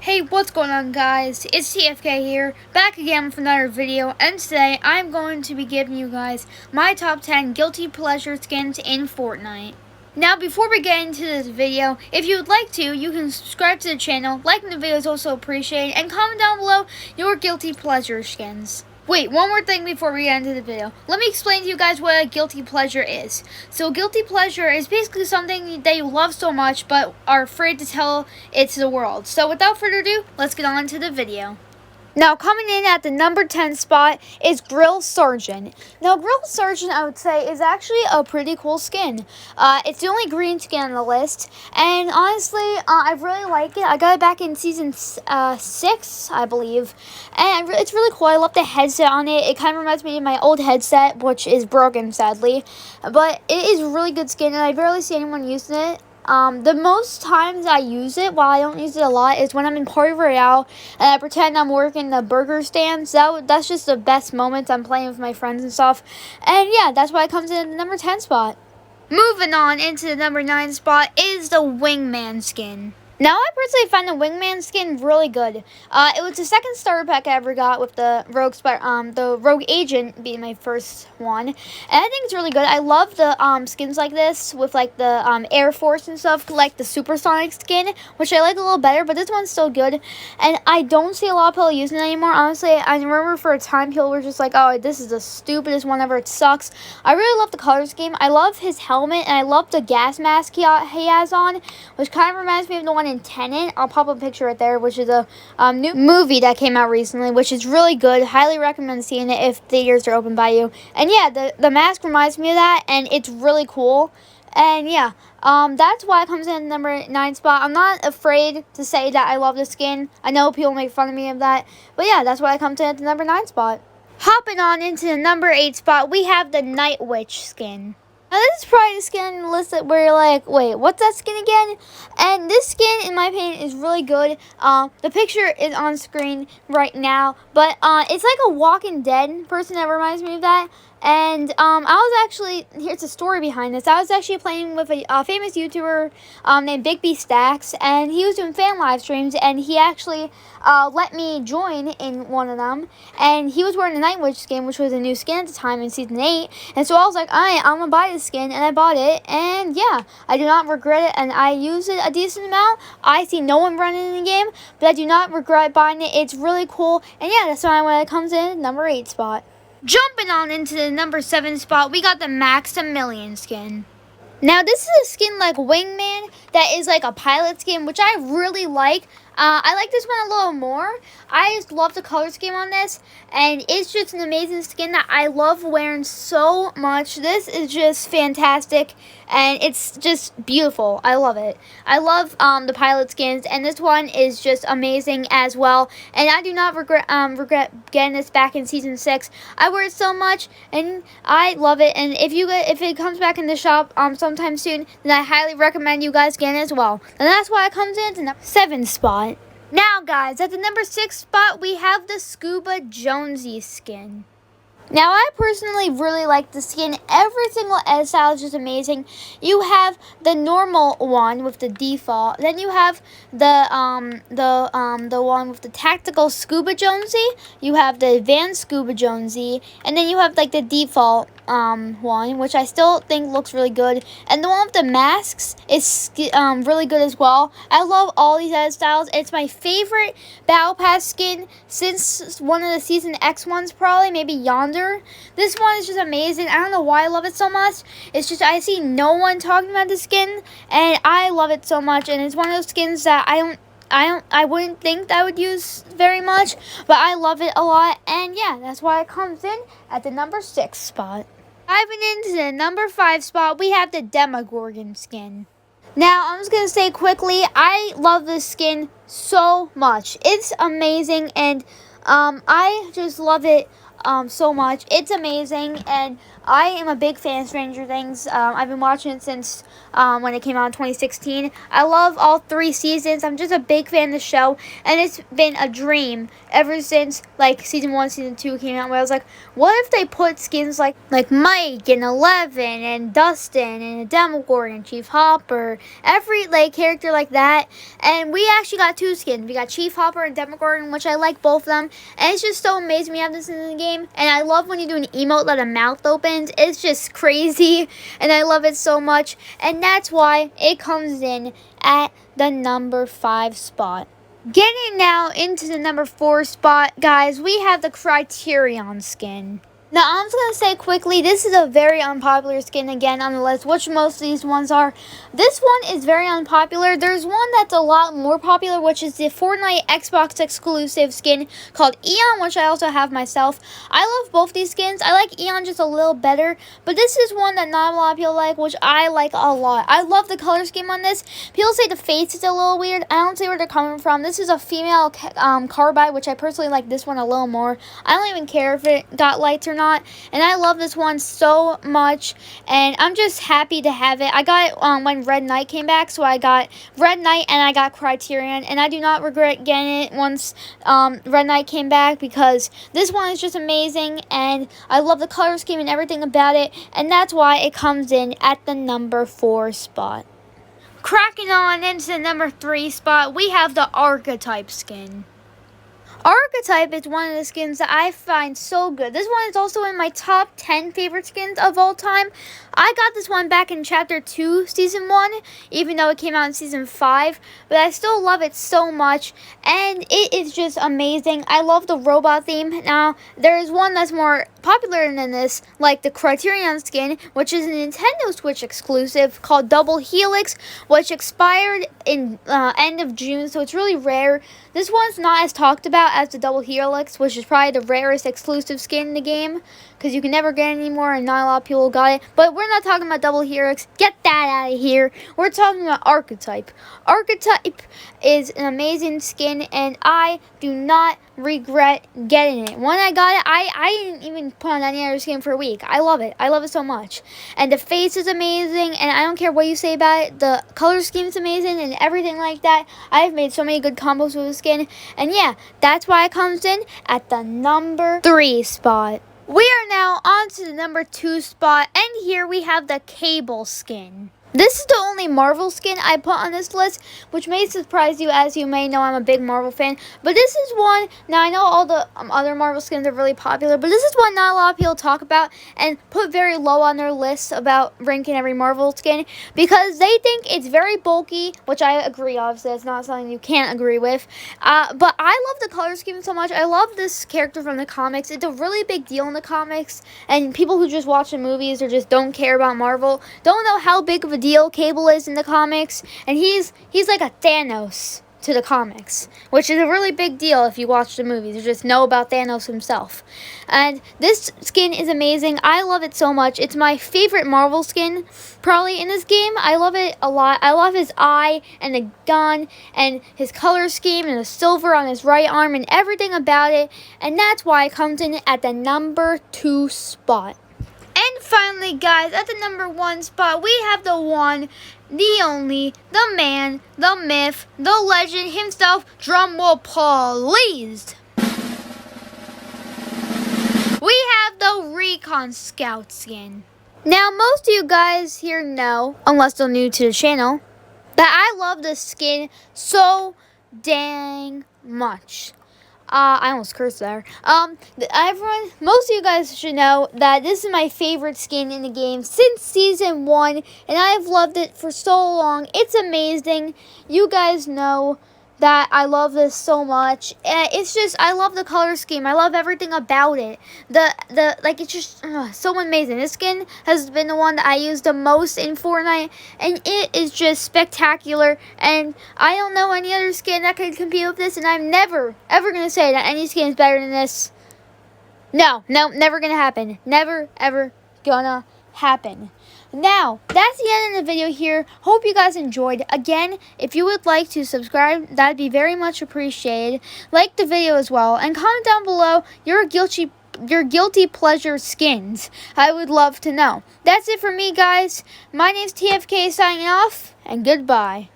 Hey, what's going on, guys? It's TFK here, back again with another video, and today I'm going to be giving you guys my top 10 guilty pleasure skins in Fortnite. Now, before we get into this video, if you would like to, you can subscribe to the channel, liking the video is also appreciated, and comment down below your guilty pleasure skins. Wait, one more thing before we get into the video. Let me explain to you guys what a guilty pleasure is. So, guilty pleasure is basically something that you love so much but are afraid to tell it to the world. So, without further ado, let's get on to the video. Now, coming in at the number 10 spot is Grill Sergeant. Now, Grill Sergeant, I would say, is actually a pretty cool skin. It's the only green skin on the list, and honestly, I really like it. I got it back in Season 6, I believe, and it's really cool. I love the headset on it. It kind of reminds me of my old headset, which is broken, sadly, but it is a really good skin, and I barely see anyone using it. The most times I use it, while I don't use it a lot, is when I'm in Party Royale and I pretend I'm working the burger stands. That's just the best moments. I'm playing with my friends and stuff. And yeah, that's why it comes in at the number 10 spot. Moving on into the number 9 spot is the Wingman skin. Now, I personally find the Wingman skin really good. It was the second starter pack I ever got with the Rogue Agent being my first one, and I think it's really good. I love the skins like this with like the Air Force and stuff, like the Supersonic skin, which I like a little better. But this one's still good, and I don't see a lot of people using it anymore. Honestly, I remember for a time people were just like, "Oh, this is the stupidest one ever. It sucks." I really love the color scheme. I love his helmet, and I love the gas mask he has on, which kind of reminds me of the one in Tenet. I'll pop a picture right there, which is a new movie that came out recently, which is really good. Highly recommend seeing it if theaters are open by you. And yeah, the mask reminds me of that, and it's really cool. And yeah, that's why it comes in at the number 9 spot. I'm not afraid to say that I love the skin. I know people make fun of me of that, but yeah, that's why it comes in at the number 9 spot. Hopping on into the number 8 spot, we have the Night Witch skin. Now, this is probably the skin on the list that we're like, wait, what's that skin again? And this skin, in my opinion, is really good. The picture is on screen right now, but it's like a Walking Dead person that reminds me of that. And I was actually, here's a story behind this. I was actually playing with a famous YouTuber named Big B Stacks, and he was doing fan live streams, and he actually let me join in one of them. And he was wearing the Night Witch skin, which was a new skin at the time in Season 8. And so I was like, alright, I'm going to buy this skin, and I bought it. And yeah, I do not regret it, and I use it a decent amount. I see no one running in the game, but I do not regret buying it. It's really cool. And yeah, that's why it comes in at number 8 spot. Jumping on into the number 7 spot, we got the Maximilian skin. Now, this is a skin like Wingman that is like a pilot skin, which I really like. I like this one a little more. I just love the color scheme on this, and it's just an amazing skin that I love wearing so much. This is just fantastic, and it's just beautiful. I love it. I love the pilot skins, and this one is just amazing as well. And I do not regret getting this back in Season 6. I wear it so much, and I love it. And if it comes back in the shop sometime soon, then I highly recommend you guys get it as well. And that's why it comes in to number 7 spot. Now, guys, at the number 6 spot, we have the Scuba Jonesy skin. Now, I personally really like the skin. Every single edit style is just amazing. You have the normal one with the default. Then you have the one with the tactical Scuba Jonesy. You have the advanced Scuba Jonesy, and then you have like the default one, which I still think looks really good. And the one with the masks is really good as well. I love all these edit styles. It's my favorite Battle Pass skin since one of the Season X ones, probably, maybe Yonder. This one is just amazing. I don't know why I love it so much. It's just I see no one talking about the skin, and I love it so much. And it's one of those skins that I wouldn't think that I would use very much, but I love it a lot. And yeah, that's why it comes in at the number 6 spot. Diving into the number 5 spot, we have the Demogorgon skin. Now, I'm just going to say quickly, I love this skin so much. It's amazing, and I just love it so much. It's amazing, and I am a big fan of Stranger Things. I've been watching it since when it came out in 2016. I love all 3 seasons. I'm just a big fan of the show, and it's been a dream ever since like season 1, season 2 came out. Where I was like, what if they put skins like Mike and Eleven and Dustin and Demogorgon and Chief Hopper, every like character like that. And we actually got 2 skins. We got Chief Hopper and Demogorgon, which I like both of them. And it's just so amazing we have this in the game. And I love when you do an emote that a mouth opens. It's just crazy, and I love it so much, and that's why it comes in at the number 5 spot. Getting now into the number 4 spot, guys, we have the Criterion skin. Now, I'm just going to say quickly, this is a very unpopular skin again on the list, which most of these ones are. This one is very unpopular. There's one that's a lot more popular, which is the Fortnite Xbox exclusive skin called Eon, which I also have myself. I love both these skins. I like Eon just a little better, but this is one that not a lot of people like, which I like a lot. I love the color scheme on this. People say the face is a little weird. I don't see where they're coming from. This is a female carbide, which I personally like this one a little more. I don't even care if it got lights or not, and I love this one so much, and I'm just happy to have it. I got it when Red Knight came back, so I got Red Knight and I got Criterion, and I do not regret getting it once Red Knight came back, because this one is just amazing, and I love the color scheme and everything about it, and that's why it comes in at the number 4 spot. Cracking on into the number 3 spot, we have the Archetype skin. Archetype is one of the skins that I find so good. This one is also in my top 10 favorite skins of all time. I got this one back in Chapter 2, Season 1, even though it came out in Season 5. But I still love it so much, and it is just amazing. I love the robot theme. Now, there is one that's more popular than this, like the Criterion skin, which is a Nintendo Switch exclusive called Double Helix, which expired in end of June, so it's really rare. This one's not as talked about as the Double Helix, which is probably the rarest exclusive skin in the game, because you can never get it anymore, and not a lot of people got it. But we're not talking about Double Helix. Get that out of here. We're talking about Archetype. Archetype is an amazing skin, and I do not regret getting it. When I got it, I didn't even put on any other skin for a week. I love it. I love it so much. And the face is amazing, and I don't care what you say about it. The color scheme is amazing, and everything like that. I've made so many good combos with the skin. And yeah, that's why it comes in at the number 3 spot. We are now on to the number 2 spot, and here we have the Cable skin. This is the only Marvel skin I put on this list, which may surprise you, as you may know I'm a big Marvel fan. But this is one, now I know all the other Marvel skins are really popular, but this is one not a lot of people talk about and put very low on their lists about ranking every Marvel skin, because they think it's very bulky, which I agree, obviously, it's not something you can't agree with. But I love the color scheme so much. I love this character from the comics. It's a really big deal in the comics, and people who just watch the movies or just don't care about Marvel don't know how big of a deal Cable is in the comics, and he's like a Thanos to the comics, which is a really big deal if you watch the movies. You just know about Thanos himself. And this skin is amazing. I love it so much. It's my favorite Marvel skin probably in this game. I love it a lot. I love his eye and the gun and his color scheme and the silver on his right arm and everything about it, and that's why it comes in at the number 2 spot. And finally, guys, at the number 1 spot, we have the one, the only, the man, the myth, the legend himself, drumroll please. We have the Recon Scout skin. Now, most of you guys here know, unless they're new to the channel, that I love this skin so dang much. I almost cursed there. Most of you guys should know that this is my favorite skin in the game since Season 1, and I've loved it for so long. It's amazing. You guys know that I love this so much. It's just, I love the color scheme. I love everything about it. It's just so amazing. This skin has been the one that I use the most in Fortnite, and it is just spectacular. And I don't know any other skin that can compete with this, and I'm never, ever going to say that any skin is better than this. No, never going to happen. Never, ever gonna happen. Now, that's the end of the video here. Hope you guys enjoyed. Again, if you would like to subscribe, that'd be very much appreciated. Like the video as well, and comment down below your guilty your guilty pleasure skins. I would love to know. That's it for me, guys. My name's TFK signing off, and goodbye.